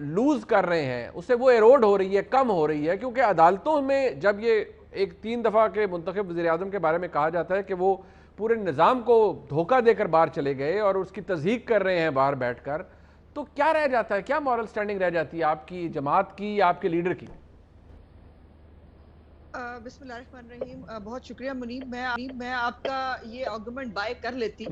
Loose کر رہے ہیں اسے وہ ایروڈ ہو رہی ہے, کم ہو رہی ہے, کیونکہ عدالتوں میں جب یہ ایک 3 دفعہ کے منتخب وزیر اعظم کے بارے میں کہا جاتا ہے کہ وہ پورے نظام کو دھوکہ دے کر باہر چلے گئے اور اس کی تصدیق کر رہے ہیں باہر بیٹھ کر, تو کیا رہ جاتا ہے, کیا مورل سٹینڈنگ رہ جاتی ہے آپ کی جماعت کی یا آپ کے لیڈر کی؟ بسم اللہ الرحمن الرحیم. بہت شکریہ منیب. میں آپ کا یہ آرگومنٹ بائی کر لیتی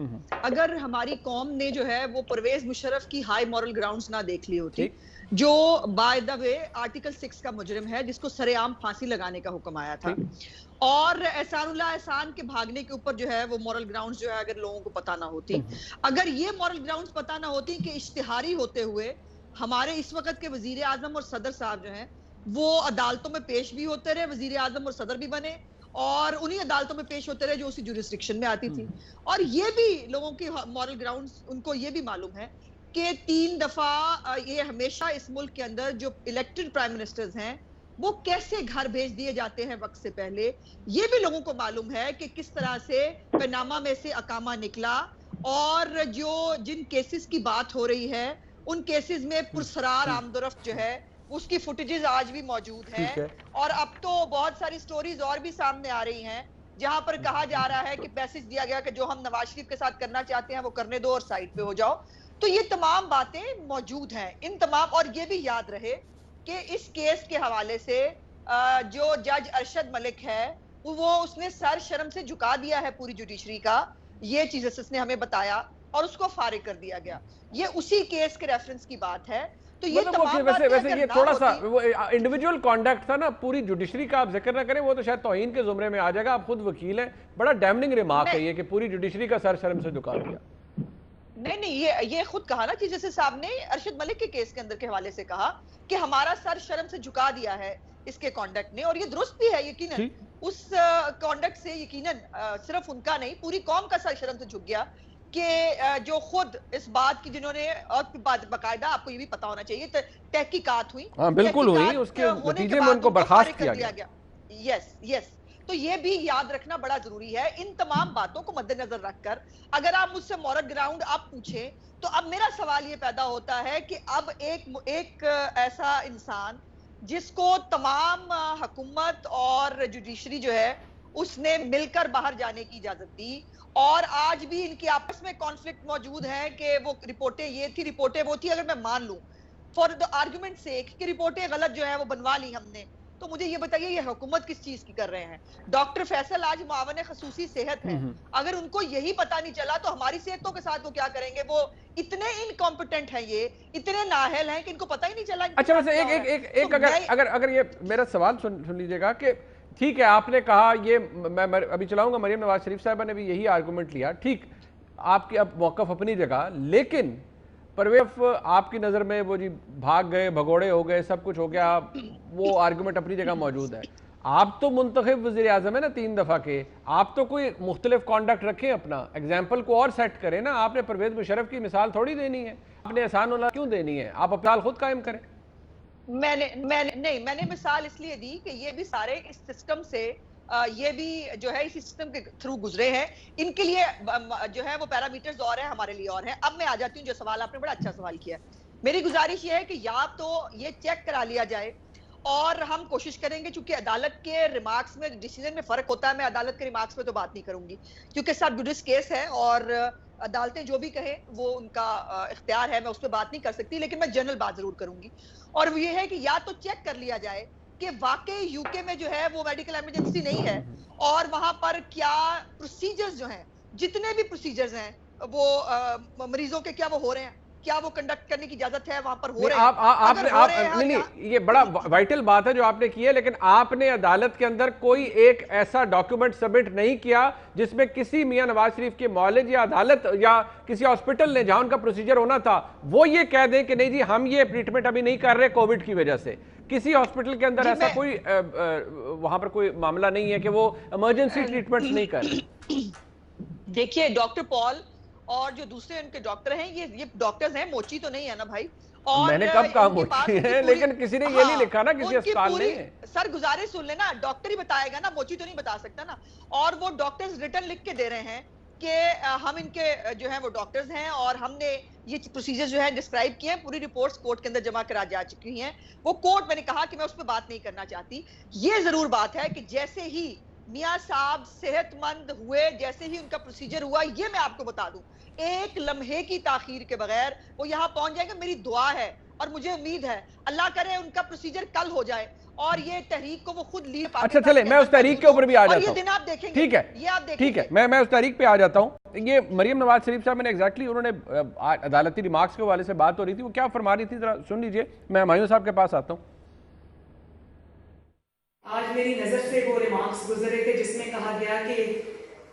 اگر ہماری قوم نے جو ہے وہ پرویز مشرف کی ہائی مورل گراؤنڈز نہ دیکھ لی ہوتی, جو بائی دا وے آرٹیکل 6 کا مجرم ہے, جس کو سرے عام پھانسی لگانے کا حکم آیا تھا, اور احسان اللہ احسان کے بھاگنے کے اوپر جو ہے وہ مورل گراؤنڈز جو ہے اگر لوگوں کو پتہ نہ ہوتی, اگر یہ مورل گراؤنڈز پتہ نہ ہوتی کہ اشتہاری ہوتے ہوئے ہمارے اس وقت کے وزیر اعظم اور صدر صاحب جو ہیں وہ عدالتوں میں پیش بھی ہوتے رہے, وزیر اعظم اور صدر بھی بنے, اور انہی عدالتوں میں پیش ہوتے رہے جو اسی جورسڈکشن میں آتی تھی, اور یہ بھی لوگوں کی مورل گراؤنڈز ان کو یہ بھی معلوم ہے کہ 3 دفعہ یہ ہمیشہ اس ملک کے اندر جو الیکٹڈ پرائم منسٹرز ہیں وہ کیسے گھر بھیج دیے جاتے ہیں وقت سے پہلے, یہ بھی لوگوں کو معلوم ہے کہ کس طرح سے پاناما میں سے اقامہ نکلا, اور جن کیسز کی بات ہو رہی ہے ان کیسز میں پرسرار آمد و رفت جو ہے اس کی فوٹیجز آج بھی موجود ہیں, اور اب تو بہت ساری سٹوریز اور بھی سامنے آ رہی ہیں جہاں پر کہا جا رہا ہے کہ میسج دیا گیا کہ جو ہم نواز شریف کے ساتھ کرنا چاہتے ہیں وہ کرنے دو اور سائٹ پہ ہو جاؤ. تو یہ تمام باتیں موجود ہیں, ان تمام, اور یہ بھی یاد رہے کہ اس کیس کے حوالے سے جو جج ارشد ملک ہے وہ اس نے سر شرم سے جھکا دیا ہے پوری جوڈیشری کا, یہ چیز اس نے ہمیں بتایا, اور اس کو فارغ کر دیا گیا. یہ اسی کیس کے ریفرنس کی بات ہے. تو یہ تمام ویسے یہ تھوڑا سا وہ انڈیویجول کانڈکٹ تھا نا, پوری جوڈیشری کا آپ ذکر نہ کریں, وہ تو شاید توہین کے زمرے میں آ جائے گا, آپ خود وکیل ہیں, بڑا ڈیمننگ ریمارک ہے یہ کہ پوری جوڈیشری کا سر شرم سے جھکا دیا. نہیں, یہ خود کہا نا چیف جسٹس صاحب نے ارشد ملک کے کیس کے اندر کے حوالے سے کہا کہ ہمارا سر شرم سے جھکا دیا ہے اس کے کانڈکٹ نے, اور یہ درست بھی ہے یقیناً, اس کانڈکٹ سے یقیناً صرف ان کا نہیں پوری قوم کا سر شرم سے جھک گیا کہ جو خود اس بات کی جنہوں نے, اور باقاعدہ آپ کو یہ بھی پتا ہونا چاہیے تحقیقات ہوئی, بالکل ہوئی, اس کے نتیجے میں ان کو برخاست کیا گیا. یس, تو یہ بھی یاد رکھنا بڑا ضروری ہے. ان تمام باتوں کو مد نظر رکھ کر اگر آپ مجھ سے مورل گراؤنڈ آپ پوچھیں تو اب میرا سوال یہ پیدا ہوتا ہے کہ اب ایک ایسا انسان جس کو تمام حکومت اور جوڈیشری جو ہے اس نے مل کر باہر جانے کی اجازت دی, اور آج بھی ان کی آپس میں کانفلکٹ موجود ہے کہ وہ رپورٹیں یہ تھی, رپورٹیں وہ تھی, اگر میں مان لوں فار دا آرگومنٹ سیک کہ رپورٹیں غلط جو ہے وہ بنوا لی ہم نے, تو مجھے یہ بتائیے یہ حکومت کس چیز کی کر رہے ہیں؟ ڈاکٹر فیصل آج معاون خصوصی صحت ہے, اگر ان کو یہی پتا نہیں چلا تو ہماری صحتوں کے ساتھ وہ کیا کریں گے؟ وہ اتنے انکمپٹنٹ ہیں, یہ اتنے نااہل ہیں کہ ان کو پتہ ہی نہیں چلا. اچھا ویسے ایک اگر یہ میرا سوال سن لیجئے گا کہ ٹھیک ہے آپ نے کہا, یہ میں ابھی چلاؤں گا, مریم نواز شریف صاحبہ نے بھی یہی آرگومنٹ لیا, ٹھیک آپ کی اب موقف اپنی جگہ, لیکن پرویز آپ کی نظر میں وہ جی بھاگ گئے, بھگوڑے ہو گئے, سب کچھ ہو گیا, وہ آرگومنٹ اپنی جگہ موجود ہے. آپ تو منتخب وزیر اعظم ہے نا 3 دفعہ کے, آپ تو کوئی مختلف کانڈکٹ رکھیں, اپنا ایگزامپل کو اور سیٹ کریں نا. آپ نے پرویز مشرف کی مثال تھوڑی دینی ہے, آپ نے احسان اللہ کیوں دینی ہے, آپ اپنا خود قائم کریں. میں نے مثال اس لیے دی کہ یہ بھی سارے اس سسٹم سے یہ بھی جو ہے اس سسٹم کے تھرو گزرے ہیں, ان کے لیے جو ہے وہ پیرامیٹرز اور ہیں, ہمارے لیے اور ہیں. اب میں آ جاتی ہوں جو سوال آپ نے بڑا اچھا سوال کیا. میری گزارش یہ ہے کہ یا تو یہ چیک کرا لیا جائے, اور ہم کوشش کریں گے, چونکہ عدالت کے ریمارکس میں ڈیسیجن میں فرق ہوتا ہے, میں عدالت کے ریمارکس میں تو بات نہیں کروں گی کیونکہ سب جوڈس کیس ہے اور عدالتیں جو بھی کہیں وہ ان کا اختیار ہے, میں اس پہ بات نہیں کر سکتی, لیکن میں جنرل بات ضرور کروں گی. اور وہ یہ ہے کہ یا تو چیک کر لیا جائے کہ واقعی یو کے میں جو ہے وہ میڈیکل ایمرجنسی نہیں ہے, اور وہاں پر کیا پروسیجرز جو ہیں, جتنے بھی پروسیجرز ہیں وہ مریضوں کے کیا وہ ہو رہے ہیں, کیا وہ کنڈکٹ کرنے کی اجازت ہے وہاں پر ہو رہے ہیں. نہیں, یہ بڑا وائٹل بات ہے جو آپ نے کی ہے, لیکن آپ نے عدالت کے اندر کوئی ایک ایسا ڈاکیومنٹ سبمٹ نہیں کیا جس میں کسی میاں نواز شریف کے معالج یا عدالت یا کسی ہاسپٹل نے جہاں ان کا پروسیجر ہونا تھا وہ یہ کہہ دیں کہ نہیں جی ہم یہ ٹریٹمنٹ ابھی نہیں کر رہے کووڈ کی وجہ سے. کسی ہاسپٹل کے اندر ایسا کوئی وہاں پر کوئی معاملہ نہیں ہے کہ وہ ایمرجنسی ٹریٹمنٹس نہیں کر رہے. دیکھیے ڈاکٹر پال اور جو دوسرے ان کے ڈاکٹر ہیں, یہ ڈاکٹرز ہیں, موچی تو نہیں ہے نا بھائی. اور میں نے کب کہا موچی ہے, لیکن کسی نے یہ نہیں لکھا نا کسی اسپتال نے. سر گزارش سن لینا, ڈاکٹر ہی بتائے گا نا, موچی تو نہیں بتا سکتا نا. اور وہ ڈاکٹرز ریٹن لکھ کے دے رہے ہیں کہ ہم ان کے جو ہے وہ ڈاکٹرز ہیں اور ہم نے یہ پروسیجر جو ہے ڈسکرائب کیے ہیں, پوری رپورٹس کورٹ کے اندر جمع کرا جا چکی ہیں. وہ کورٹ, میں نے کہا کہ میں اس پہ بات نہیں کرنا چاہتی. یہ ضرور بات ہے کہ جیسے ہی میاں صاحب صحت مند ہوئے, جیسے ہی ان کا پروسیجر ہوا, یہ میں آپ کو بتا دوں, ایک لمحے کی تاخیر کے بغیر وہ یہاں پہنچ جائیں گے. میری دعا ہے اور مجھے امید ہے, اللہ کرے ان کا پروسیجر کل ہو جائے اور یہ تحریک کو وہ خود لیڈ. اچھا چلے, میں اس تحریک کے اوپر بھی آ جاتا ہوں. اور یہ دن آپ دیکھیں گے, ٹھیک ہے, یہ آپ دیکھیں ٹھیک ہے, گے. میں اس تحریک پہ آ جاتا ہوں. یہ مریم نواز شریف صاحب, میں نے ایگزیکٹلی انہوں نے عدالتی ریمارکس کے حوالے سے بات ہو رہی تھی, وہ کیا فرما رہی تھی ذرا سن لیجئے. میں ہمایوں صاحب کے پاس آتا ہوں. آج میری نظر سے وہ ریمارکس گزرے تھے جس میں کہا گیا کہ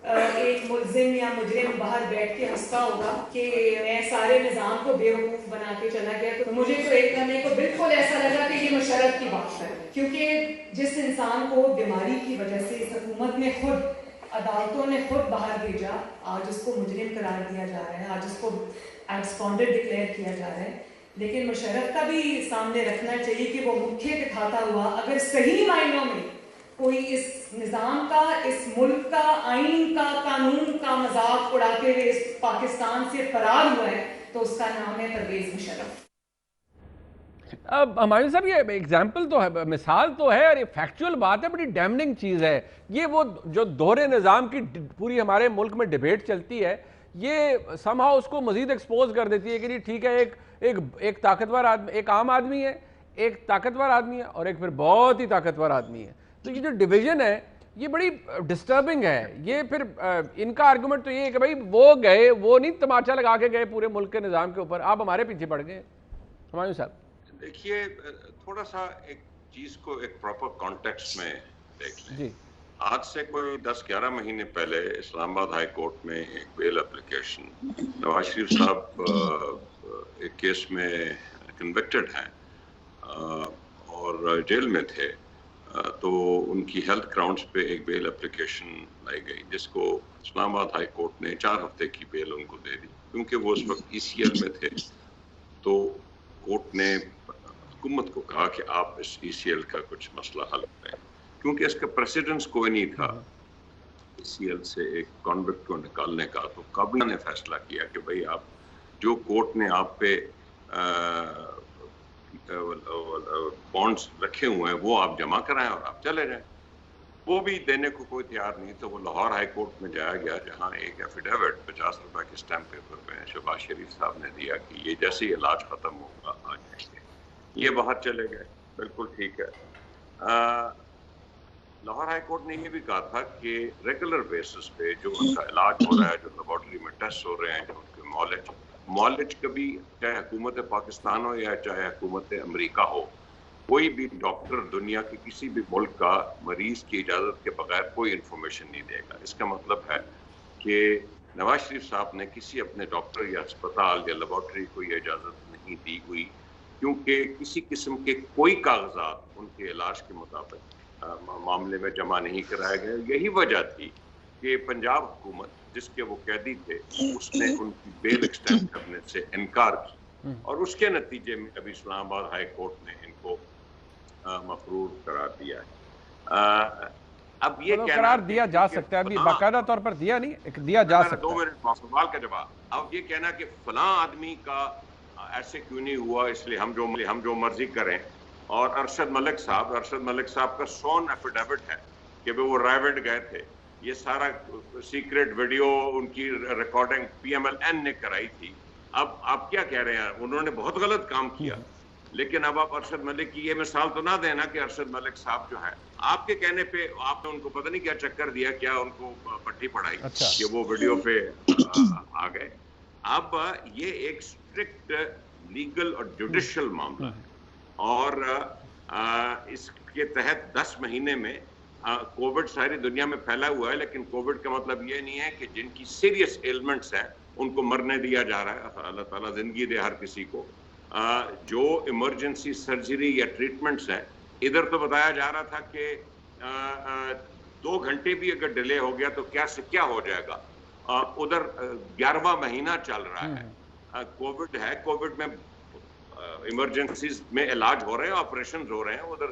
ایک ملزم یا مجرم باہر بیٹھ کے ہنستا ہوگا کہ میں سارے نظام کو بیوقوف بنا کے چلا گیا. تو مجھے تو ایک لمحے کو بالکل ایسا لگا کہ یہ مشرف کی بات ہے, کیونکہ جس انسان کو بیماری کی وجہ سے اس حکومت نے خود, عدالتوں نے خود باہر بھیجا, آج اس کو مجرم قرار دیا جا رہا ہے, آج اس کو ایبسکونڈڈ ڈکلیئر کیا جا رہا ہے. لیکن مشرف کا بھی سامنے رکھنا چاہیے کہ وہ مکھے دکھاتا ہوا اگر صحیح معنوں میں کوئی اس نظام کا, اس ملک کا, آئین کا, قانون کا مذاق اڑاتے ہوئے اس پاکستان سے فرار ہوا ہے تو اس کا نام ہے پرویز مشرف. اب ہمایوں صاحب یہ ایگزامپل تو ہے, مثال تو ہے, اور یہ فیکچول بات ہے, بڑی ڈیمننگ چیز ہے یہ. وہ جو دوہرے نظام کی پوری ہمارے ملک میں ڈیبیٹ چلتی ہے, یہ سم ہاؤ اس کو مزید ایکسپوز کر دیتی ہے کہ ٹھیک ہے, ایک طاقتور آدمی, ایک عام آدمی ہے, ایک طاقتور آدمی ہے, اور ایک پھر بہت ہی طاقتور آدمی ہے. تو یہ جو ڈویژن ہے یہ بڑی ڈسٹربنگ ہے. یہ پھر ان کا آرگومنٹ تو یہ ہے کہ بھائی وہ گئے, وہ نہیں تماچا لگا کے گئے پورے ملک کے نظام کے اوپر, آپ ہمارے پیچھے پڑ گئے. ہمایوں صاحب دیکھیے, تھوڑا سا ایک چیز کو ایک پراپر کانٹیکسٹ میں دیکھ لیں. جی, آج سے کوئی 10-11 مہینے پہلے اسلام آباد ہائی کورٹ میں ایک بیل اپلیکیشن, نواز شریف صاحب ایک کیس میں کنوکٹڈ ہیں اور جیل میں تھے, تو ان کی ہیلتھ گراؤنڈز پہ ایک بیل اپلیکیشن لائی گئی جس کو اسلام آباد ہائی کورٹ نے 4 ہفتے کی بیل ان کو دے دی, کیونکہ وہ اس وقت ECL میں تھے. تو کورٹ نے حکومت کو کہا کہ آپ اس ECL کا کچھ مسئلہ حل کریں, کیونکہ اس کا پریسیڈنس کوئی نہیں تھا ECL سے ایک کانوکٹ کو نکالنے کا. تو کابینہ نے فیصلہ کیا کہ بھئی آپ جو کورٹ نے آپ پہ بانڈز رکھے ہوئے ہیں وہ آپ جمع کرائیں اور آپ چلے جائیں. وہ بھی دینے کو کوئی تیار نہیں. تو وہ لاہور ہائی کورٹ میں جایا گیا, جہاں ایک ایفیڈیوٹ 50 روپے کے اسٹیمپ پیپر پہ شہباز شریف صاحب نے دیا کہ یہ جیسے ہی علاج ختم ہوگا آ جائیں گے. یہ باہر چلے گئے, بالکل ٹھیک ہے. لاہور ہائی کورٹ نے یہ بھی کہا تھا کہ ریگولر بیسس پہ جو ان کا علاج ہو رہا ہے, جو لیبارٹری میں ٹیسٹ ہو رہے ہیں, جو ان کے معالج کبھی چاہے حکومت پاکستان ہو یا چاہے حکومت امریکہ ہو, کوئی بھی ڈاکٹر دنیا کے کسی بھی ملک کا مریض کی اجازت کے بغیر کوئی انفارمیشن نہیں دے گا. اس کا مطلب ہے کہ نواز شریف صاحب نے کسی اپنے ڈاکٹر یا اسپتال یا لیبارٹری کو یہ اجازت نہیں دی ہوئی, کیونکہ کسی قسم کے کوئی کاغذات ان کے علاج کے مطابق معاملے میں جمع نہیں کرائے گئے. یہی وجہ تھی کہ پنجاب حکومت, جس کے وہ قیدی تھے, اس نے ان کی بیل ایکسٹینڈ کرنے سے انکار کی, اور اس کے نتیجے میں ابھی اسلام آباد ہائی کورٹ نے ان کو مفرور قرار دیا ہے. اب یہ قرار دیا جا سکتا ہے, ابھی باقاعدہ طور پر دیا نہیں, دیا جا سکتا ہے. 2 منٹ سوال کا جواب. اب یہ کہنا کہ فلاں آدمی کا ایسے کیوں نہیں ہوا, اس لیے ہم جو مرضی کریں. اور ارشد ملک صاحب کا سون ایفیڈیوٹ ہے کہ وہ رائے گئے تھے. یہ سارا سیکریٹ ویڈیو ان کی ریکارڈنگ PMLN نے کرائی تھی. اب آپ کیا کہہ رہے ہیں, انہوں نے بہت غلط کام کیا, لیکن اب آپ ارشد ملک کی یہ مثال تو نہ دینا کہ ارشد ملک صاحب جو ہے آپ کے کہنے پہ آپ نے ان کو پتہ نہیں کیا چکر دیا, کیا ان کو پٹی پڑھائی کہ وہ ویڈیو پہ آ گئے. اب یہ ایک اسٹرکٹ لیگل اور جوڈیشل معاملہ ہے, اور اس کے تحت 10 مہینے میں کووڈ ساری دنیا میں پھیلا ہوا ہے, لیکن کووڈ کا مطلب یہ نہیں ہے کہ جن کی سیریس ایلمنٹس ہیں ان کو مرنے دیا جا رہا ہے. اللہ تعالیٰ زندگی دے ہر کسی کو. جو ایمرجنسی سرجری یا ٹریٹمنٹس ہیں, ادھر تو بتایا جا رہا تھا کہ 2 گھنٹے بھی اگر ڈیلے ہو گیا تو کیا سے کیا ہو جائے گا. ادھر 11واں مہینہ چل رہا ہے, کووڈ ہے, کووڈ میں ایمرجنسیز میں علاج ہو رہے ہیں, آپریشنز ہو رہے ہیں. ادھر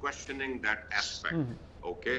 questioning that aspect, okay?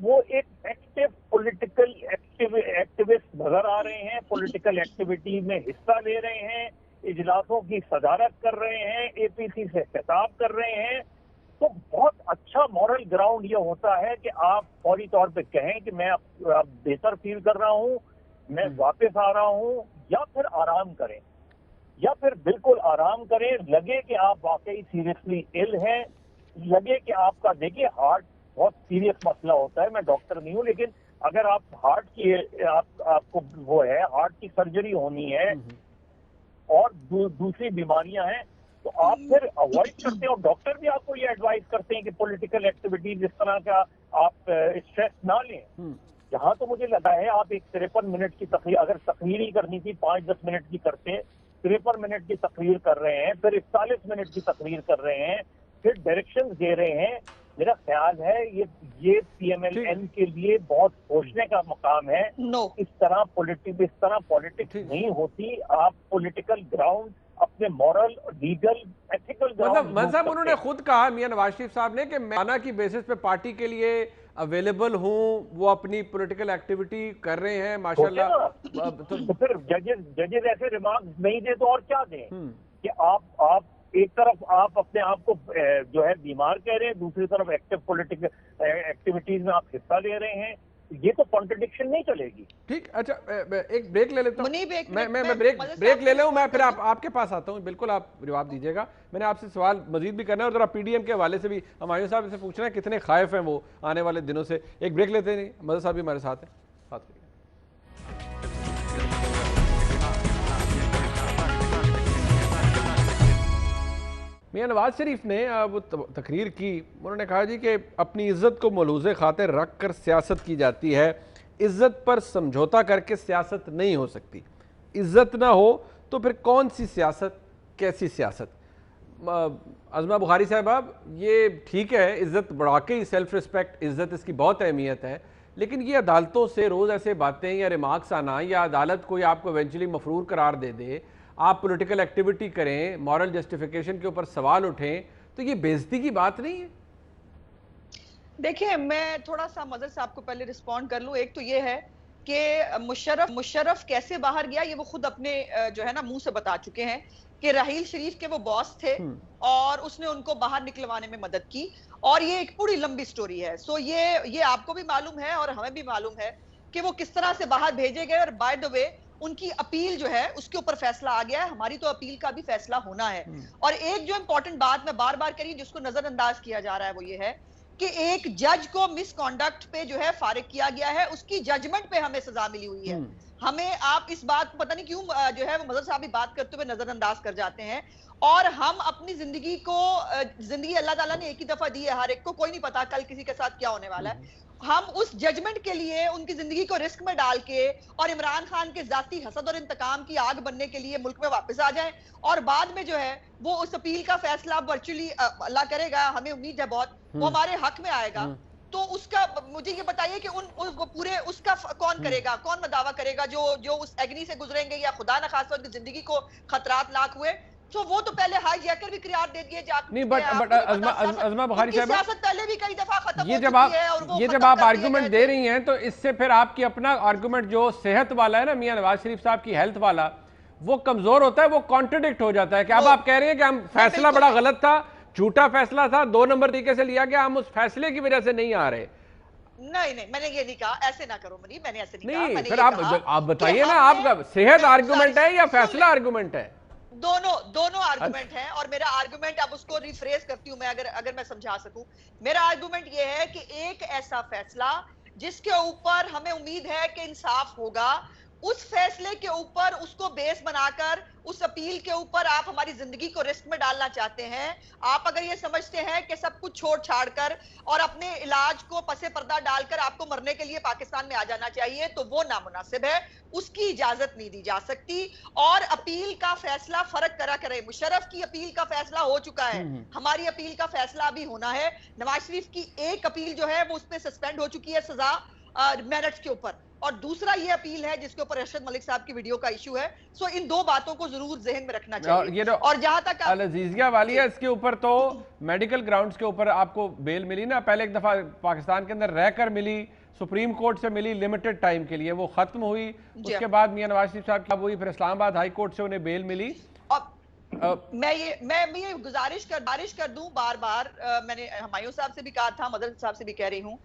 وہ ایک ایکٹیو پولیٹیکل ایکٹیوسٹ نظر آ رہے ہیں، پولیٹیکل ایکٹیویٹی میں حصہ لے رہے ہیں، اجلاسوں کی صدارت کر رہے ہیں، اے پی سی سے خطاب کر رہے ہیں. تو بہت اچھا مورل گراؤنڈ یہ ہوتا ہے کہ آپ فوری طور پہ کہیں کہ میں اب بہتر فیل کر رہا ہوں، میں واپس آ رہا ہوں، یا پھر آرام کریں، یا پھر بالکل آرام کریں. لگے کہ آپ واقعی سیریسلی ill ہیں، لگے کہ آپ کا، دیکھیے ہارٹ بہت سیریس مسئلہ ہوتا ہے، میں ڈاکٹر نہیں ہوں، لیکن اگر آپ ہارٹ کی آپ کو وہ ہے ہارٹ کی سرجری ہونی ہے اور دوسری بیماریاں ہیں، تو آپ پھر اوائڈ کرتے ہیں. اور ڈاکٹر بھی آپ کو یہ ایڈوائز کرتے ہیں کہ پولیٹیکل ایکٹیویٹیز اس طرح کا آپ اسٹریس نہ لیں. جہاں تو مجھے لگا ہے آپ ایک 53 منٹ کی تقریر، اگر تقریر ہی کرنی تھی 5-10 منٹ کی کرتے، 53 منٹ کی تقریر کر رہے ہیں، پھر 41 منٹ کی تقریر کر رہے ہیں، پھر ڈائریکشن دے رہے ہیں. میرا خیال ہے یہ پی ایم ایل این کے لیے بہت سوچنے کا مقام ہے. اس طرح پولیٹکس نہیں ہوتی. آپ پولیٹیکل گراؤنڈ اپنے مورل، لیگل، ایتھیکل گراؤنڈ، مطلب انہوں نے خود کہا میاں نواز شریف صاحب نے کہ میں کی بیسس پہ پارٹی کے لیے اویلیبل ہوں، وہ اپنی پولیٹیکل ایکٹیویٹی کر رہے ہیں ماشاءاللہ. تو پھر ججز ایسے ریمارکس نہیں دے تو اور کیا دیں کہ آپ ایک طرف آپ اپنے آپ کو جو ہے بیمار کہہ رہے ہیں، دوسری طرف ایکٹیو پولیٹیکل ایکٹیویٹیز میں آپ حصہ لے رہے ہیں. یہ تو کانٹرڈکشن نہیں چلے گی. ٹھیک، اچھا ایک بریک لے لیتا ہوں، میں بریک لے لوں، میں پھر آپ کے پاس آتا ہوں. بالکل آپ جواب دیجیے گا. میں نے آپ سے سوال مزید بھی کرنا ہے اور ذرا پی ڈی ایم کے حوالے سے بھی ہمایوں صاحب سے پوچھنا ہے کتنے خائف ہیں وہ آنے والے دنوں سے. ایک بریک لیتے ہیں، مدد صاحب بھی ہمارے ساتھ ہیں. بات کریے. میاں نواز شریف نے وہ تقریر کی، انہوں نے کہا جی کہ اپنی عزت کو ملوث خاطر رکھ کر سیاست کی جاتی ہے، عزت پر سمجھوتا کر کے سیاست نہیں ہو سکتی. عزت نہ ہو تو پھر کون سی سیاست، کیسی سیاست؟ عظمہ بخاری صاحب، یہ ٹھیک ہے عزت بڑھا کے سیلف رسپیکٹ، عزت اس کی بہت اہمیت ہے، لیکن یہ عدالتوں سے روز ایسے باتیں یا ریمارکس آنا، یا عدالت کوئی آپ کو ایونچولی مفرور قرار دے دے، آپ پولیٹیکل ایکٹیویٹی کریں، مورل جسٹیفیکیشن کے اوپر سوال اٹھیں، تو یہ بے عزتی کی بات نہیں ہے؟ دیکھیں میں تھوڑا سا مدد صاحب کو پہلے رسپونڈ کر لوں. ایک تو یہ ہے کہ مشرف کیسے باہر گیا، یہ وہ خود اپنے جو ہے نا منہ سے بتا چکے ہیں کہ راحیل شریف کے وہ باس تھے اور اس نے ان کو باہر نکلوانے میں مدد کی، اور یہ ایک پوری لمبی سٹوری ہے. سو یہ آپ کو بھی معلوم ہے اور ہمیں بھی معلوم ہے کہ وہ کس طرح سے باہر بھیجے گئے. اور بائی دا وے ان کی اپیل جو ہے اس کے اوپر فیصلہ آ گیا ہے. ہماری تو اپیل کا بھی فیصلہ ہونا ہے. اور ایک جو امپورٹنٹ بات میں بار بار کری جس کو نظر انداز کیا جا رہا ہے وہ یہ ہے کہ ایک جج کو مس کانڈکٹ پہ جو ہے فارغ کیا گیا ہے، اس کی ججمنٹ پہ ہمیں سزا ملی ہوئی ہے. ہمیں آپ اس بات کو پتہ نہیں کیوں جو ہے وہ مظہر صاحب بھی بات کرتے ہوئے نظر انداز کر جاتے ہیں. اور ہم اپنی زندگی اللہ تعالیٰ نے ایک ہی دفعہ دی ہے ہر ایک کو، کوئی نہیں پتا کل کسی کے ساتھ کیا ہونے والا ہے. ہم اس ججمنٹ کے لیے ان کی زندگی کو رسک میں ڈال کے اور عمران خان کے ذاتی حسد اور انتقام کی آگ بننے کے لیے ملک میں واپس آ جائیں، اور بعد میں جو ہے وہ اس اپیل کا فیصلہ ورچولی اللہ کرے گا، ہمیں امید ہے بہت وہ ہمارے حق میں آئے گا. تو اس کا مجھے یہ بتائیے کہ پورے اس کا کون کرے گا، کون مداوا کرے گا جو اس ایگنی سے گزریں گے یا خدا نخواستہ ان کی زندگی کو خطرات لاحق ہوئے. تو وہ تو پہلے ہائی جیکر بھی قرار دے دیے جا نہیں، بٹ عظمہ بخاری صاحب، سیاست پہلے بھی کئی دفعہ ختم ہو یہ چکی ہے. جب آپ آرگومنٹ دے رہی ہیں تو اس سے پھر آپ کی اپنا آرگومنٹ جو صحت والا ہے نا میاں نواز شریف صاحب کی ہیلتھ والا، وہ کمزور ہوتا ہے، وہ کانٹرڈکٹ ہو جاتا ہے کہ اب آپ کہہ رہے ہیں کہ ہم فیصلہ بڑا غلط تھا، جھوٹا فیصلہ تھا، 2 نمبر طریقے سے لیا گیا، ہم اس فیصلے کی وجہ سے نہیں آ رہے. نہیں میں نے یہ نہیں کہا، ایسے نہ کرو منی، میں نے ایسے نہیں کہا. نہیں، پھر آپ بتائیے نا، آپ کا صحت آرگومنٹ ہے یا فیصلہ آرگومنٹ ہے؟ دونوں آرگومنٹ ہیں. اور میرا آرگومنٹ اب اس کو ریفریز کرتی ہوں میں اگر میں سمجھا سکوں. میرا آرگومنٹ یہ ہے کہ ایک ایسا فیصلہ جس کے اوپر ہمیں امید ہے کہ انصاف ہوگا، اس فیصلے کے اوپر اس کو بیس بنا کر اس اپیل کے اوپر آپ ہماری زندگی کو رسک میں ڈالنا چاہتے ہیں. آپ اگر یہ سمجھتے ہیں کہ سب کچھ چھوڑ چھاڑ کر اور اپنے علاج کو پسے پردہ ڈال کر آپ کو مرنے کے لیے پاکستان میں آ جانا چاہیے تو وہ نامناسب ہے، اس کی اجازت نہیں دی جا سکتی. اور اپیل کا فیصلہ فرق کرا کرے. مشرف کی اپیل کا فیصلہ ہو چکا ہے، ہماری اپیل کا فیصلہ ابھی ہونا ہے. نواز شریف کی ایک اپیل جو ہے وہ اس پہ سسپینڈ ہو چکی ہے سزا میرٹس کے اوپر، اور دوسرا یہ اپیل ہے جس کے اوپر ارشد ملک صاحب کی ویڈیو کا ایشو ہے. سو ان دو باتوں کو ضرور ذہن میں رکھنا چاہیے. اور جہاں تک العزیزیہ والی ہے اس کے اوپر تو میڈیکل گراؤنڈز کے اوپر آپ کو بیل ملی نا, پہلے ایک دفعہ پاکستان کے اندر رہ کر ملی, سپریم کورٹ سے ملی لمیٹڈ ٹائم کے لیے, وہ ختم ہوئی. اس کے بعد میاں نواز شریف صاحب کی ہوئی, پھر اسلام آباد ہائی کورٹ سے انہیں بیل ملی. میں یہ گزارش کر دوں بار بار, میں نے ہمایوں صاحب سے بھی کہا تھا, مدد صاحب سے بھی کہہ رہی ہوں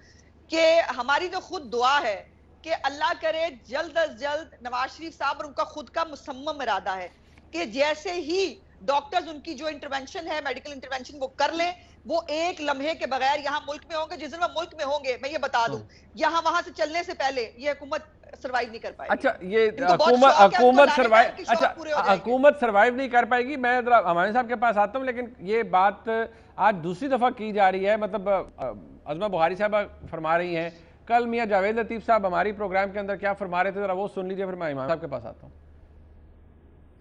کہ ہماری جو خود دعا ہے کہ اللہ کرے جلد از جلد نواز شریف صاحب, اور ان کا خود کا مصمم ارادہ ہے کہ جیسے ہی ڈاکٹرز ان کی جو انٹرونشن ہے, میڈیکل انٹرونشن وہ کر لیں, وہ ایک لمحے کے بغیر یہاں ملک میں ہوں گے. جس دن وہ ملک میں ہوں گے, میں یہ بتا دوں, یہاں وہاں سے چلنے سے پہلے یہ حکومت سروائیو نہیں کر پائے گی. اچھا, یہ حکومت سروائیو نہیں کر پائے گی. میں ذرا ہمایوں صاحب کے پاس آتا ہوں, لیکن یہ بات آج دوسری دفعہ کی جا رہی ہے. مطلب عظمہ بخاری صاحبہ فرما رہی ہیں, کل میاں جاوید لطیف صاحب ہماری پروگرام کے اندر کیا فرما رہے تھے, ذرا وہ سن لیجئے, پھر میں امام صاحب کے پاس آتا ہوں.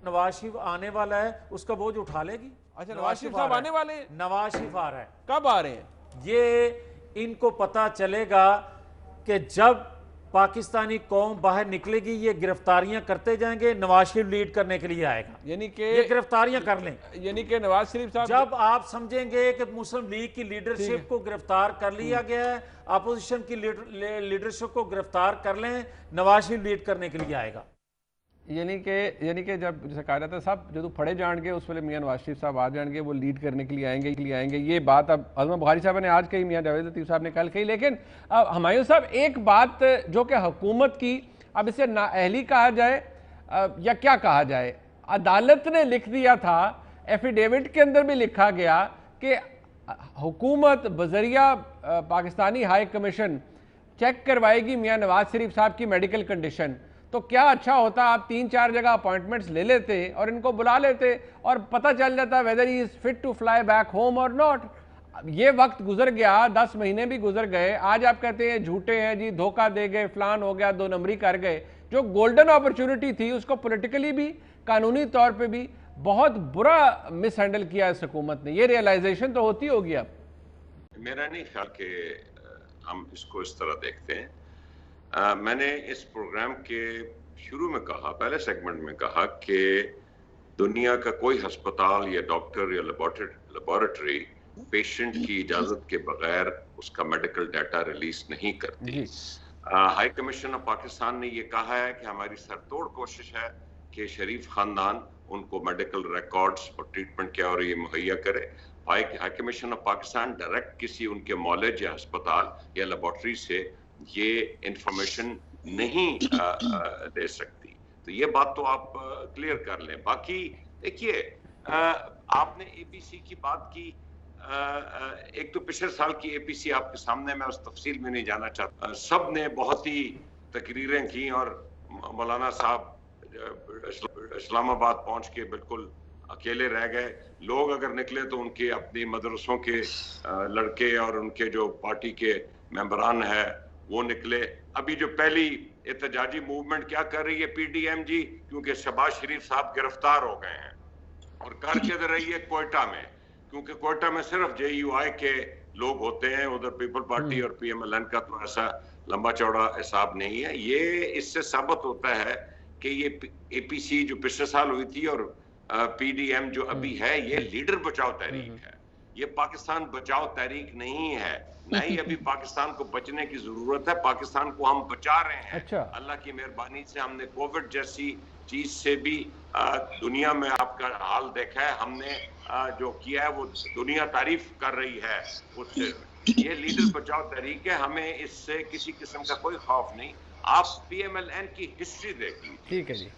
نواز شریف آنے والا ہے, اس کا بوجھ اٹھا لے گی. اچھا, نواز شریف صاحب آنے والے ہیں؟ نواز شریف آ رہا ہے. کب آ رہے ہیں؟ یہ ان کو پتا چلے گا کہ جب پاکستانی قوم باہر نکلے گی, یہ گرفتاریاں کرتے جائیں گے, نواز شریف لیڈ کرنے کے لیے آئے گا. یعنی کہ یہ گرفتاریاں کر لیں, یعنی کہ نواز شریف صاحب جب آپ سمجھیں گے کہ مسلم لیگ کی لیڈرشپ کو گرفتار کر لیا گیا ہے, اپوزیشن کی لیڈرشپ کو گرفتار کر لیں, نواز شریف لیڈ کرنے کے لیے آئے گا. یعنی کہ جب جیسے کہا جاتا ہے سب جدو پڑے جان گے اس ویلے میاں نواز شریف صاحب آ جان گے, وہ لیڈ کرنے کے لیے آئیں گے. یہ بات اب عظمہ بخاری صاحب نے آج کہی, میاں جاوید لطیف صاحب نے کل کہی. لیکن اب ہمایوں صاحب ایک بات جو کہ حکومت کی, اب اسے نااہلی کہا جائے یا کیا کہا جائے, عدالت نے لکھ دیا تھا, ایفیڈیوٹ کے اندر بھی لکھا گیا کہ حکومت بذریعہ پاکستانی ہائی کمیشن چیک کروائے گی میاں نواز شریف صاحب کی میڈیکل کنڈیشن. تو کیا اچھا ہوتا آپ 3-4 جگہ اپوائنٹمنٹس لے لیتے اور ان کو بلا لیتے اور پتہ چل جاتا whether he is fit to fly back home or not. یہ وقت گزر گیا, 10 مہینے بھی گزر گئے, آج آپ کہتے ہیں جھوٹے ہیں جی, دھوکہ دے گئے, فلان ہو گیا, 2 نمبری کر گئے. جو گولڈن اپرچونٹی تھی اس کو پولیٹیکلی بھی قانونی طور پہ بھی بہت برا مس ہینڈل کیا اس حکومت نے. یہ ریئلائزیشن تو ہوتی ہوگی اب. میرا نہیں خیال کہ ہم اس کو اس طرح دیکھتے ہیں. میں نے اس پروگرام کے شروع میں کہا, پہلے سیگمنٹ میں کہا کہ دنیا کا کوئی ہسپتال یا ڈاکٹر یا لیبارٹری پیشنٹ کی اجازت کے بغیر اس کا میڈیکل ڈیٹا ریلیز نہیں کرتی. ہائی کمیشن آف پاکستان نے یہ کہا ہے کہ ہماری سرتوڑ کوشش ہے کہ شریف خاندان ان کو میڈیکل ریکارڈز اور ٹریٹمنٹ کیا اور یہ مہیا کرے. High commission of Pakistan direct کسی ان کے مالج یا ہسپتال یا لیبارٹری سے یہ انفارمیشن نہیں دے سکتی. تو یہ بات تو آپ کلیئر کر لیں. باقی دیکھیے, آپ نے اے پی سی کی بات کی, ایک تو پچھلے سال کی اے پی سی آپ کے سامنے, میں اس تفصیل میں نہیں جانا چاہتا. سب نے بہت ہی تقریریں کی اور مولانا صاحب اسلام آباد پہنچ کے بالکل اکیلے رہ گئے. لوگ اگر نکلے تو ان کے اپنی مدرسوں کے لڑکے اور ان کے جو پارٹی کے ممبران ہیں وہ نکلے. ابھی جو پہلی احتجاجی موومنٹ کیا کر رہی ہے پی ڈی ایم جی, کیونکہ شہباز شریف صاحب گرفتار ہو گئے ہیں اور گھر کدھر رہی ہے کوئٹہ میں, کیونکہ کوئٹہ میں صرف جے یو آئی کے لوگ ہوتے ہیں, ادھر پیپل پارٹی اور پی ایم ایل این کا تو ایسا لمبا چوڑا حساب نہیں ہے. یہ اس سے ثابت ہوتا ہے کہ یہ اے پی سی جو پچھلے سال ہوئی تھی اور پی ڈی ایم جو ابھی ہے, یہ لیڈر بچاؤ تحریک ہے, یہ پاکستان بچاؤ تحریک نہیں ہے. نہ ہی ابھی پاکستان کو بچنے کی ضرورت ہے, پاکستان کو ہم بچا رہے ہیں. اللہ کی مہربانی سے ہم نے کووڈ جیسی چیز سے بھی دنیا میں آپ کا حال دیکھا ہے, ہم نے جو کیا ہے وہ دنیا تعریف کر رہی ہے اس سے. یہ لیڈر بچاؤ تحریک ہے, ہمیں اس سے کسی قسم کا کوئی خوف نہیں. آپ پی ایم ایل این کی ہسٹری دیکھ لیجیے. ٹھیک ہے جی,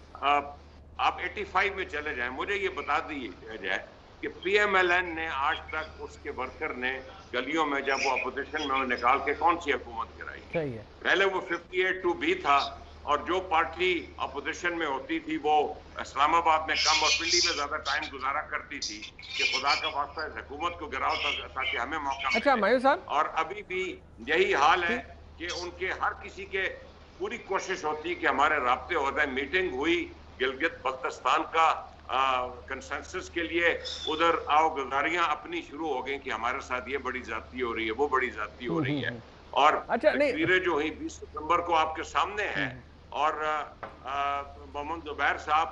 آپ 85 میں چلے جائیں, مجھے یہ بتا دیجیے جائے کہ پی ایم ایل این نے آج تک اس کے ورکر نے گلیوں میں جب وہ اپوزیشن میں نکال کے کون سی حکومت کرائی. صحیح ہے. پہلے وہ 58 بھی تھا, اور جو پارٹی اپوزیشن میں ہوتی تھی وہ اسلام آباد میں کم اور پنڈی میں زیادہ ٹائم گزارا کرتی تھی کہ خدا کا واسطہ اس حکومت کو گراؤ تاکہ ہمیں موقع ملے. اچھا مایو صاحب, اور ابھی بھی یہی حال ہے کہ ان کے ہر کسی کے پوری کوشش ہوتی کہ ہمارے رابطے ہو جائیں. میٹنگ ہوئی گلگت بلتستان کا کنسنسس کے لیے, ادھر آؤ گزاریاں اپنی شروع ہو گئیں کہ ہمارے ساتھ یہ بڑی زیادتی ہو رہی ہے, وہ بڑی زیادتی ہو رہی ہے. اور اچھا نہیں تقریریں جو ہوئی 20 ستمبر کو آپ کے سامنے ہیں، اور محمد زبیر صاحب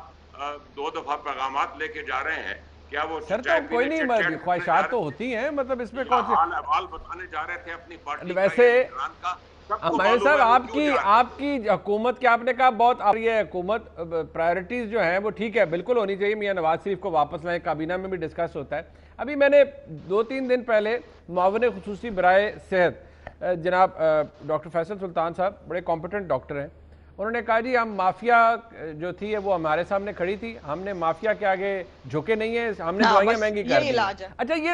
2 دفعہ پیغامات لے کے جا رہے ہیں. کیا وہ سر تو چائے کوئی پینے نہیں، خواہشات تو ہوتی ہیں، مطلب اس میں کون سی. حال احوال بتانے جا رہے تھے اپنی پارٹی کا ویسے یا ایران کا. سب کو ہمایوں معلوم صاحب ہے وہ کیوں جا رہے ہیں. آپ کی حکومت کی آپ نے کہا بہت آ رہی ہے حکومت، پرائیورٹیز جو ہیں وہ ٹھیک ہے بالکل ہونی چاہیے، میاں نواز شریف کو واپس لائیں، کابینہ میں بھی ڈسکس ہوتا ہے. ابھی میں نے 2-3 دن پہلے معاون خصوصی برائے صحت جناب ڈاکٹر فیصل سلطان صاحب بڑے کمپیٹنٹ ڈاکٹر ہیں، انہوں نے کہا جی ہم مافیا جو تھی وہ ہمارے سامنے کھڑی تھی، ہم نے مافیا کے آگے جھکے نہیں ہیں، ہم نے دوائیاں مہنگی کر دی. اچھا یہ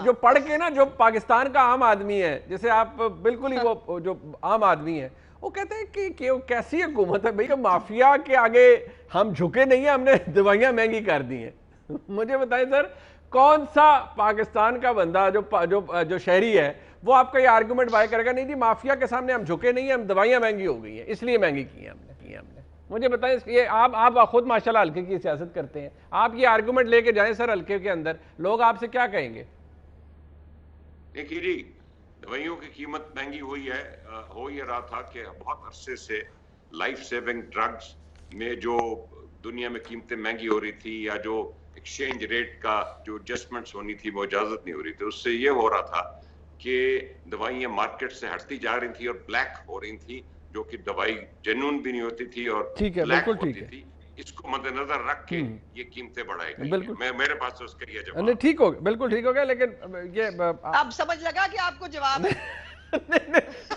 جو پڑھ کے نا جو پاکستان کا عام آدمی ہے، جیسے آپ بالکل ہی وہ جو عام آدمی ہے وہ کہتے ہیں کہ کیسی حکومت ہے بھئی کہ مافیا کے آگے ہم جھکے نہیں ہیں، ہم نے دوائیاں مہنگی کر دی ہیں. مجھے بتائیں سر کون سا پاکستان کا بندہ جو شہری ہے وہ آپ کا یہ آرگومنٹ بائی کرے گا نہیں جی مافیا کے سامنے ہم جھکے نہیں ہیں، ہم دوائیاں مہنگی ہو گئی ہیں اس لیے مہنگی کی ہیں ہم نے. مجھے بتائیں یہ آپ خود ماشاءاللہ ہلکے کی سیاست کرتے ہیں، آپ یہ آرگومنٹ لے کے جائیں سر ہلکے کے اندر، لوگ آپ سے کیا کہیں گے؟ دیکھیے جی دوائیوں کی قیمت مہنگی ہوئی ہے. ہو یہ رہا تھا کہ بہت عرصے سے لائف سیونگ ڈرگز میں جو دنیا میں قیمتیں مہنگی ہو رہی تھی یا جو ایکسچینج ریٹ کا جو ایڈجسٹمنٹس ہونی تھی وہ اجازت نہیں ہو رہی تھی، اس سے یہ ہو رہا تھا کہ دوائیاں مارکیٹ سے ہٹتی جا رہی تھی اور بلیک ہو رہی تھی، جو کہ دوائی جنون بھی نہیں ہوتی تھی اور بلیک ہوتی تھی. اس کو مد نظر رکھ کے یہ قیمتیں بڑھائی گئی ہیں. میرے پاس تو اس کے لیے جواب نہیں ٹھیک ہو گیا، بالکل ٹھیک ہو گیا، لیکن یہ اب سمجھ لگا کہ آپ کو جواب ہے.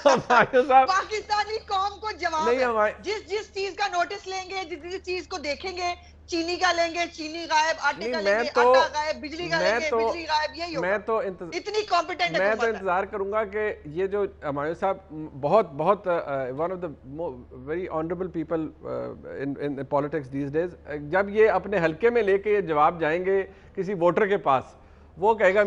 پاکستانی قوم کو جواب ہے. جس چیز کا نوٹس لیں گے، جس چیز کو دیکھیں گے، چینی کا لیں گے چینی غائب، آٹے کا لیں گے آٹا غائب، بجلی کا لیں گے بجلی غائب، یہی ہوگا. اتنی کمپیٹنٹ میں تو انتظار کروں گا کہ یہ جو ہمایوں صاحب بہت one of the very honourable people in politics these days, جب یہ اپنے حلقے میں لے کے یہ جواب جائیں گے کسی ووٹر کے پاس، وہ کہے گا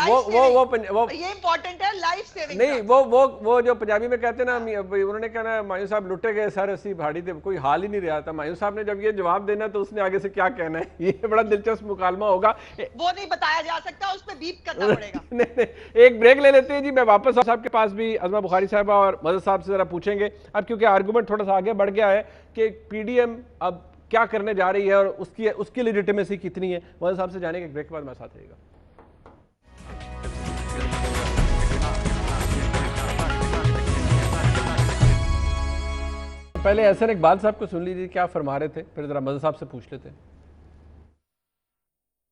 وہ یہ امپورٹنٹ ہے لائف سیونگ. نہیں وہ جو پنجابی میں کہتے ہیں نا، انہوں نے کہنا ہمایوں صاحب لٹے گئے سر اسی بھاڑی تھے، کوئی حال ہی نہیں رہا تھا. ہمایوں صاحب نے جب یہ جواب دینا تو اس نے آگے سے کیا کہنا ہے، یہ بڑا دلچسپ مکالمہ ہوگا. وہ نہیں بتایا جا سکتا، اس پہ بیپ کرنا پڑے گا. نہیں ایک بریک لے لیتے ہیں جی، میں واپس صاحب کے پاس بھی عظمہ بخاری صاحبہ اور مدد صاحب سے ذرا پوچھیں گے اب، کیونکہ آرگومنٹ تھوڑا سا آگے بڑھ گیا ہے کہ پی ڈی ایم اب کیا کرنے جا رہی ہے اور اس کی لیجیٹیمیسی کتنی ہے. مدد صاحب سے جانے کے بریک کے بعد میرے ساتھ رہے گا. پہلے احسن اقبال صاحب کو سن لیجیے کیا فرما رہے تھے، پھر ذرا مدد صاحب سے پوچھ لیتے ہیں.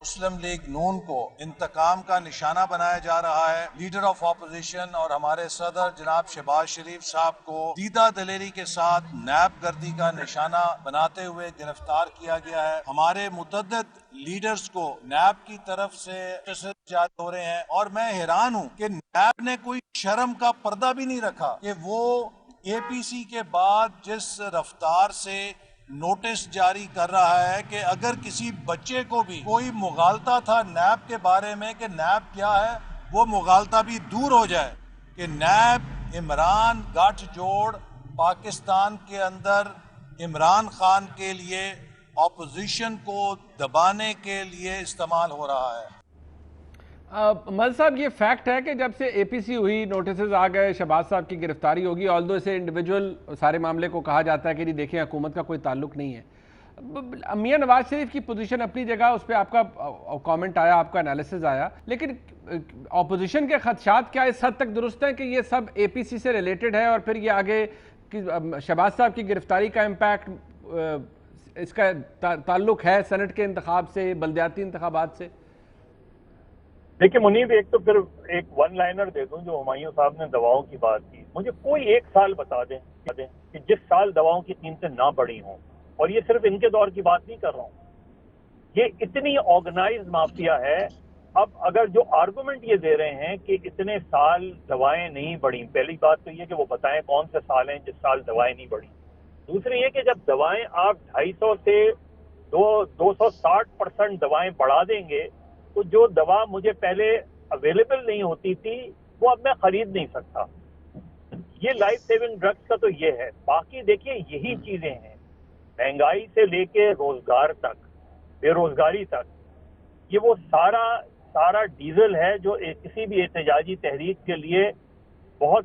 مسلم لیگ نون کو انتقام کا نشانہ بنایا جا رہا ہے. لیڈر آف اپوزیشن اور ہمارے صدر جناب شہباز شریف صاحب کو دیدہ دلیری کے ساتھ نیب گردی کا نشانہ بناتے ہوئے گرفتار کیا گیا ہے. ہمارے متعدد لیڈرز کو نیب کی طرف سے جاری ہو رہے ہیں اور میں حیران ہوں کہ نیب نے کوئی شرم کا پردہ بھی نہیں رکھا کہ وہ اے پی سی کے بعد جس رفتار سے نوٹس جاری کر رہا ہے کہ اگر کسی بچے کو بھی کوئی مغالطہ تھا نیب کے بارے میں کہ نیب کیا ہے، وہ مغالطہ بھی دور ہو جائے کہ نیب عمران گٹھ جوڑ پاکستان کے اندر عمران خان کے لیے اپوزیشن کو دبانے کے لیے استعمال ہو رہا ہے. مل صاحب یہ فیکٹ ہے کہ جب سے اے پی سی ہوئی نوٹسز آ گئے، شہباز صاحب کی گرفتاری ہوگی، آلدو اسے انڈیویجول سارے معاملے کو کہا جاتا ہے کہ دیکھیں حکومت کا کوئی تعلق نہیں ہے. میاں نواز شریف کی پوزیشن اپنی جگہ، اس پہ آپ کا کامنٹ آیا، آپ کا انالیسز آیا، لیکن اپوزیشن کے خدشات کیا اس حد تک درست ہیں کہ یہ سب اے پی سی سے ریلیٹڈ ہے اور پھر یہ آگے شہباز صاحب کی گرفتاری کا امپیکٹ اس کا تعلق ہے سینٹ کے انتخاب سے، بلدیاتی انتخابات سے؟ دیکھیں منیب، ایک تو پھر ایک ون لائنر دے دوں جو ہمایوں صاحب نے دواؤں کی بات کی. مجھے کوئی ایک سال بتا دیں کہ جس سال دواؤں کی قیمتیں نہ بڑھی ہوں، اور یہ صرف ان کے دور کی بات نہیں کر رہا ہوں، یہ اتنی آرگنائز مافیا ہے. اب اگر جو آرگومنٹ یہ دے رہے ہیں کہ اتنے سال دوائیں نہیں بڑھیں، پہلی بات تو یہ کہ وہ بتائیں کون سے سال ہیں جس سال دوائیں نہیں بڑھیں. دوسری یہ کہ جب دوائیں آپ 250 سے 260% دوائیں بڑھا دیں گے تو جو دوا مجھے پہلے اویلیبل نہیں ہوتی تھی وہ اب میں خرید نہیں سکتا. یہ لائف سیونگ ڈرگز کا تو یہ ہے. باقی دیکھیے یہی چیزیں ہیں، مہنگائی سے لے کے روزگار تک، بے روزگاری تک، یہ وہ سارا ڈیزل ہے جو کسی بھی احتجاجی تحریک کے لیے بہت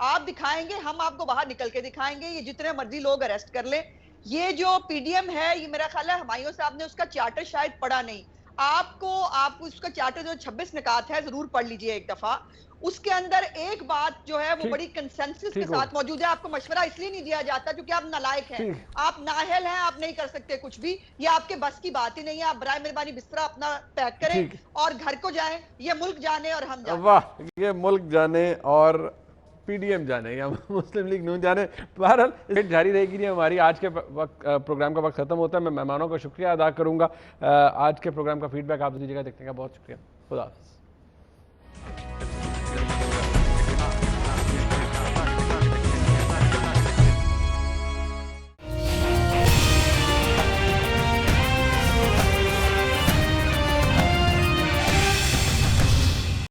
آپ دکھائیں گے، ہم آپ کو باہر نکل کے دکھائیں گے، یہ جتنے مرضی لوگ اریسٹ کر لیں. یہ جو پی ڈی ایم ہے، یہ میرا خیال ہے ہمایوں صاحب نے اس کا چارٹر شاید پڑھا نہیں. آپ کو اس کا چارٹر جو 26 نکات ہے ضرور پڑھ لیجئے ایک دفعہ. اس کے اندر ایک بات جو ہے وہ بڑی کنسنسس کے ساتھ موجود ہے. آپ کو مشورہ اس لیے نہیں دیا جاتا کیونکہ آپ نالائق ہیں، آپ نااہل ہیں، آپ نہیں کر سکتے کچھ بھی، یہ آپ کے بس کی بات ہی نہیں ہے. آپ برائے مہربانی بستر اپنا پیک کریں اور گھر کو جائیں. یہ ملک جانے اور ہم جانے. واہ، یہ ملک جانے اور پی ڈی ایم جانے یا مسلم لیگ نون جانے. بہرحال جاری رہے گی. نہیں، ہماری آج کے پروگرام کا وقت ختم ہوتا ہے. میں مہمانوں کا شکریہ ادا کروں گا. آج کے پروگرام کا فیڈ بیک آپ دیجیے گا. دیکھنے کا بہت شکریہ. خدا حافظ.